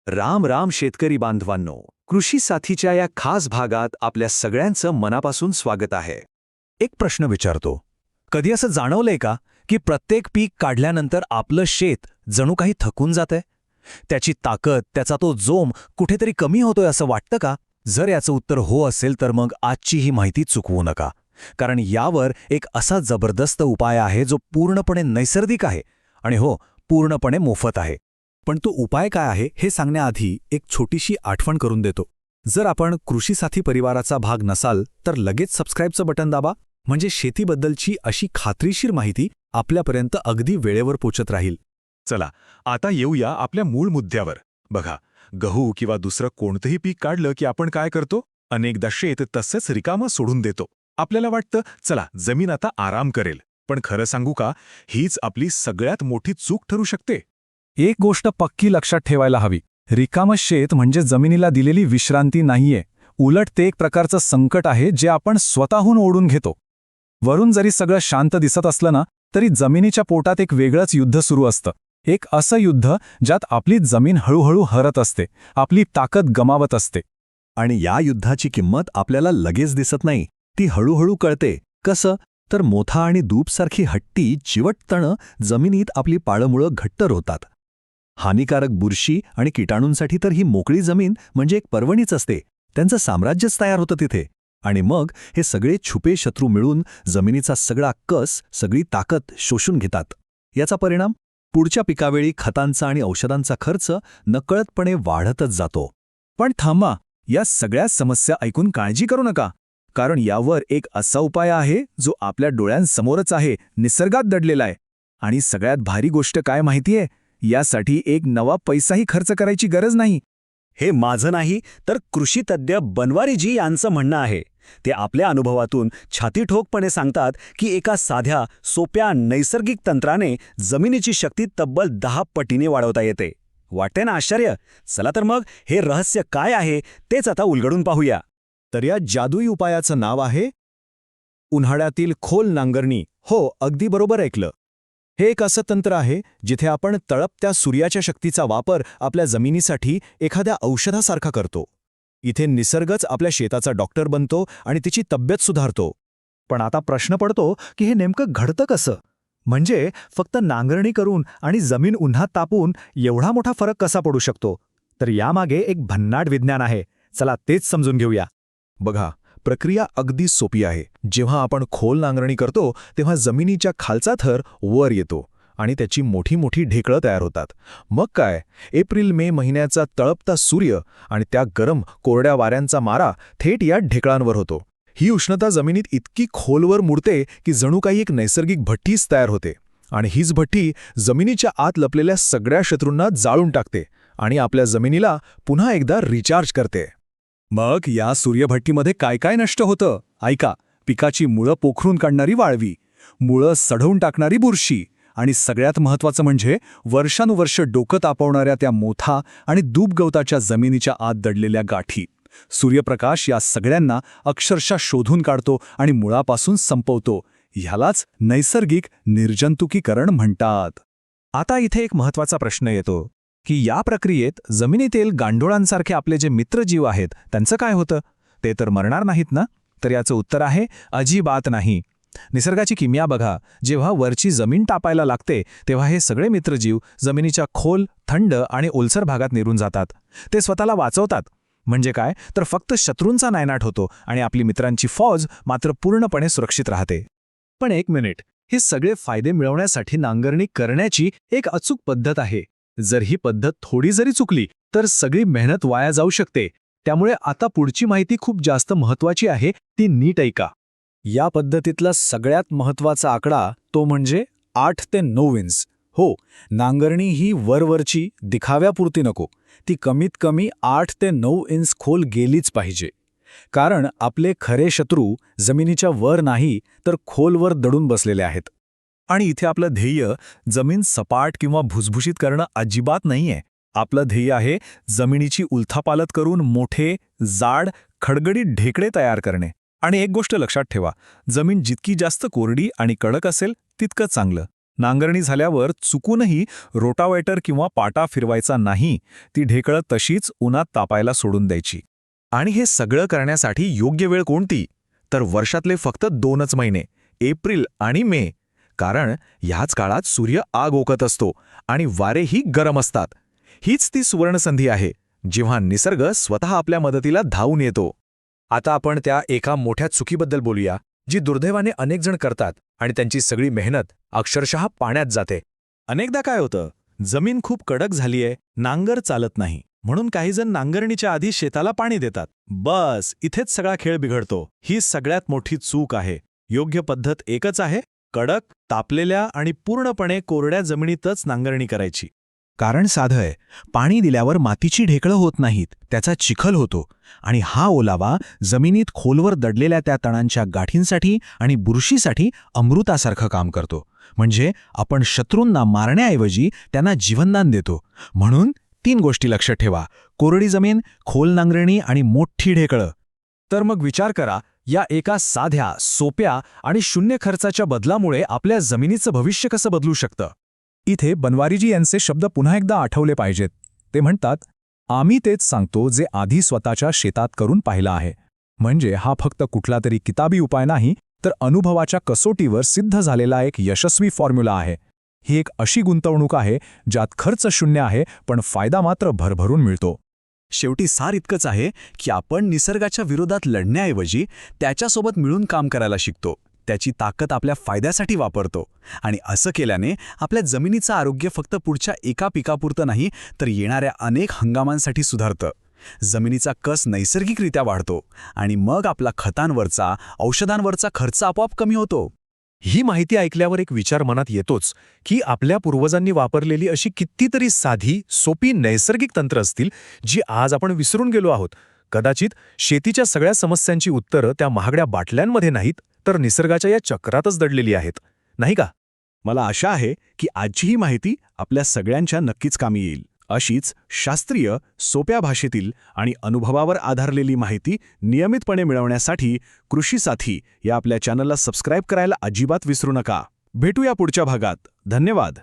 राम राम शेतकरी बांधवांनो, कृषी साथीच्या या खास भागात आपल्या सगळ्यांचं मनापासून स्वागत आहे. एक प्रश्न विचारतो, कधी असं जाणवलंय का की प्रत्येक पीक काढल्यानंतर आपलं शेत जणू काही थकून जातंय? त्याची ताकद, त्याचा तो जोम कुठेतरी कमी होतोय असं वाटतं का? जर याचं उत्तर हो असेल तर मग आजची ही माहिती चुकवू नका, कारण यावर एक असा जबरदस्त उपाय आहे जो पूर्णपणे नैसर्गिक आहे आणि हो, पूर्णपणे मोफत आहे. पण तो उपाय काय आहे हे सांगण्याआधी एक छोटीशी आठवण करून देतो. जर आपण कृषी साथी परिवाराचा भाग नसाल तर लगेच सबस्क्राईबचं बटन दाबा, म्हणजे शेतीबद्दलची अशी खात्रीशीर माहिती आपल्यापर्यंत अगदी वेळेवर पोचत राहील. चला आता येऊया आपल्या मूळ मुद्द्यावर. बघा, गहू किंवा दुसरं कोणतंही पीक काढलं की आपण काय करतो? अनेकदा शेत तसंच रिकामं सोडून देतो. आपल्याला वाटतं चला जमीन आता आराम करेल. पण खरं सांगू का, हीच आपली सगळ्यात मोठी चूक ठरू शकते. एक गोष्ट पक्की लक्षात ठेवायला हवी, रिकामं शेत म्हणजे जमिनीला दिलेली विश्रांती नाहीये. उलट ते एक प्रकारचं संकट आहे जे आपण स्वतःहून ओढून घेतो. वरून जरी सगळं शांत दिसत असलं ना, तरी जमिनीच्या पोटात एक वेगळंच युद्ध सुरू असतं. एक असं युद्ध ज्यात आपली जमीन हळूहळू हरत असते, आपली ताकद गमावत असते. आणि या युद्धाची किंमत आपल्याला लगेच दिसत नाही, ती हळूहळू कळते. कसं? तर मोथा आणि दूबसारखी हट्टी चिवट तणं जमिनीत आपली पाळमुळं घट्ट रोवतात. हानिकारक बुरशी आणि किटाणूंसाठी तर ही मोकळी जमीन म्हणजे एक पर्वणीच असते. त्यांचं साम्राज्यच तयार होतं तिथे. आणि मग हे सगळे छुपे शत्रू मिळून जमिनीचा सगळा कस, सगळी ताकद शोषून घेतात. याचा परिणाम पुढच्या पिकावेळी खतांचा आणि औषधांचा खर्च नकळतपणे वाढतच जातो. पण थांबा, या सगळ्या समस्या ऐकून काळजी करू नका, कारण यावर एक असा उपाय आहे जो आपल्या डोळ्यांसमोरच आहे, निसर्गात दडलेला आहे. आणि सगळ्यात भारी गोष्ट काय माहितीये? यासाठी एक नवा पैसाही खर्च करायची गरज नाही. हे माझं नाही, तर कृषीतज्ञ बनवारीजी यांचं म्हणणं आहे. ते आपल्या अनुभवातून छातीठोकपणे सांगतात की एका साध्या, सोप्या नैसर्गिक तंत्राने जमिनीची शक्ती तब्बल 10 पटीने वाढवता येते. वाटते ना आश्चर्य? चला तर मग हे रहस्य काय आहे तेच आता उलगडून पाहूया. तर या जादुई उपायाचं नाव आहे उन्हाळ्यातील खोल नांगरणी. हो, अगदी बरोबर ऐकलं. हे एक असं तंत्र आहे जिथे आपण तळपत्या सूर्याच्या शक्तीचा वापर आपल्या जमिनीसाठी एखाद्या औषधासारखा करतो. इथे निसर्गच आपल्या शेताचा डॉक्टर बनतो आणि तिची तब्येत सुधारतो. पण आता प्रश्न पडतो की हे नेमकं घडतं कसं? म्हणजे फक्त नांगरणी करून आणि जमीन उन्हात तापून एवढा मोठा फरक कसा पडू शकतो? तर यामागे एक भन्नाट विज्ञान आहे. चला तेच समजून घेऊया. बघा, प्रक्रिया अगदी सोपी आहे. जेव्हा आपण खोल नांगरणी करतो तेव्हा जमिनीच्या खालचा थर वर येतो आणि त्याची मोठी मोठी ढेकळं तयार होतात. मग काय, एप्रिल-मे महिन्याचा तळपता सूर्य आणि त्या गरम कोरड्या वाऱ्यांचा मारा थेट या ढेकळांवर होतो. ही उष्णता जमिनीत इतकी खोलवर मुरते की जणू काही एक नैसर्गिक भट्टीच तयार होते. आणि हीच भट्टी जमिनीच्या आत लपलेल्या सगळ्या शत्रूंना जाळून टाकते आणि आपल्या जमिनीला पुन्हा एकदा रिचार्ज करते. मग या सूर्यभट्टीमध्ये काय काय नष्ट होतं? ऐका, पिकाची मुळं पोखरून काढणारी वाळवी, मुळं सडवून टाकणारी बुरशी आणि सगळ्यात महत्त्वाचं म्हणजे वर्षानुवर्ष डोकं तापवणाऱ्या त्या मोथा आणि दूबगवताच्या जमिनीच्या आत दडलेल्या गाठी. सूर्यप्रकाश या सगळ्यांना अक्षरशः शोधून काढतो आणि मुळापासून संपवतो. ह्यालाच नैसर्गिक निर्जंतुकीकरण म्हणतात. आता इथे एक महत्त्वाचा प्रश्न येतो की या प्रक्रियेत जमिनीतील गांडोळांसारखे आपले जे मित्रजीव आहेत त्यांचं काय होतं? ते तर मरणार नाहीत ना? तर याचं उत्तर आहे अजिबात नाही. निसर्गाची किमया बघा, जेव्हा वरची जमीन तापायला लागते तेव्हा हे सगळे मित्रजीव जमिनीच्या खोल, थंड आणि ओलसर भागात निरून जातात. ते स्वतःला वाचवतात. म्हणजे काय, तर फक्त शत्रूंचा नायनाट होतो आणि आपली मित्रांची फौज मात्र पूर्णपणे सुरक्षित राहते. पण एक मिनिट, हे सगळे फायदे मिळवण्यासाठी नांगरणी करण्याची एक अचूक पद्धत आहे. जर ही पद्धत थोडी जरी चुकली तर सगळी मेहनत वाया जाऊ शकते. त्यामुळे आता पुढची माहिती खूप जास्त महत्त्वाची आहे, ती नीट ऐका. या पद्धतीतला सगळ्यात महत्त्वाचा आकडा तो म्हणजे 8 ते 9 इंच. हो, नांगरणी ही वरवरची दिखाव्यापुरती नको, ती कमीत कमी 8 ते 9 इंच खोल गेलीच पाहिजे. कारण आपले खरे शत्रू जमिनीच्या वर नाही तर खोलवर दडून बसलेले आहेत. आणि इथे आपलं ध्येय जमीन सपाट किंवा भुसभुशीत करणं अजिबात नाहीये. आपलं ध्येय आहे जमिनीची उलथापालथ करून मोठे, जाड, खडगडीत ढेकळे तयार करणे. आणि एक गोष्ट लक्षात ठेवा, जमीन जितकी जास्त कोरडी आणि कडक असेल तितकं चांगलं. नांगरणी झाल्यावर चुकूनही रोटावेटर किंवा पाटा फिरवायचा नाही, ती ढेकळं तशीच उन्हात तापायला सोडून द्यायची. आणि हे सगळं करण्यासाठी योग्य वेळ कोणती? तर वर्षातले फक्त 2च महिने, एप्रिल आणि मे. कारण ह्याच काळात सूर्य आग ओकत असतो आणि वारेही गरम असतात. हीच ती सुवर्णसंधी आहे जेव्हा निसर्ग स्वतः आपल्या मदतीला धावून येतो. आता आपण त्या एका मोठ्या चुकीबद्दल बोलूया, जी दुर्दैवाने अनेक जण करतात आणि त्यांची सगळी मेहनत अक्षरशः पाण्यात जाते. अनेकदा काय होतं, जमीन खूप कडक झालीये, नांगर चालत नाही, म्हणून काही जण नांगरणीच्या आधी शेताला पाणी देतात. बस इथेच सगळा खेळ बिघडतो. ही सगळ्यात मोठी चूक आहे. योग्य पद्धत एकच आहे, कडक, तापलेल्या आणि पूर्णपणे कोरड्या जमिनीतच नांगरणी करायची. कारण साधं आहे, पाणी दिल्यावर मातीची ढेकळं होत नाहीत, त्याचा चिखल होतो आणि हा ओलावा जमिनीत खोलवर दडलेल्या त्या तणांच्या गाठींसाठी आणि बुरशीसाठी अमृतासारखं काम करतो. म्हणजे आपण शत्रूंना मारण्याऐवजी त्यांना जीवनदान देतो. म्हणून 3 गोष्टी लक्षात ठेवा: कोरडी जमीन, खोल नांगरणी आणि मोठी ढेकळं. तर मग विचार करा, या एका साध्या, सोप्या आणि शून्य खर्चाच्या बदलामुळे आपल्या जमिनीचं भविष्य कसं बदलू शकतं. इथे बनवारीजी यांचे शब्द पुन्हा एकदा आठवले पाहिजेत. ते म्हणतात, आम्ही तेच सांगतो जे आधी स्वतःच्या शेतात करून पाहिलं आहे. म्हणजे हा फक्त कुठला तरी किताबी उपाय नाही, तर अनुभवाच्या कसोटीवर सिद्ध झालेला एक यशस्वी फॉर्म्युला आहे. ही एक अशी गुंतवणूक आहे ज्यात खर्च शून्य आहे, पण फायदा मात्र भरभरून मिळतो. शेवटी सार इतकंच आहे की आपण निसर्गाच्या विरोधात लढण्याऐवजी त्याच्यासोबत मिळून काम करायला शिकतो, त्याची ताकद आपल्या फायद्यासाठी वापरतो. आणि असं केल्याने आपल्या जमिनीचं आरोग्य फक्त पुढच्या एका पिकापुरतं नाही, तर येणाऱ्या अनेक हंगामांसाठी सुधारतं. जमिनीचा कस नैसर्गिकरित्या वाढतो आणि मग आपला खतांवरचा, औषधांवरचा खर्च आपोआप कमी होतो. ही माहिती ऐकल्यावर एक विचार मनात येतोच की आपल्या पूर्वजांनी वापरलेली अशी कितीतरी साधी, सोपी नैसर्गिक तंत्र असतील जी आज आपण विसरून गेलो आहोत. कदाचित शेतीच्या सगळ्या समस्यांची उत्तरं त्या महागड्या बाटल्यांमध्ये नाहीत, तर निसर्गाच्या या चक्रातच दडलेली आहेत, नाही का? मला आशा आहे की आजची ही माहिती आपल्या सगळ्यांच्या नक्कीच कामी येईल. अशीच शास्त्रीय, सोप्या भाषेतील आणि अनुभवावर आधारलेली माहिती नियमितपणे मिळवण्यासाठी कृषी साथी या आपल्या चॅनलला सबस्क्राईब करायला अजिबात विसरू नका. भेटूया पुढच्या भागात. धन्यवाद.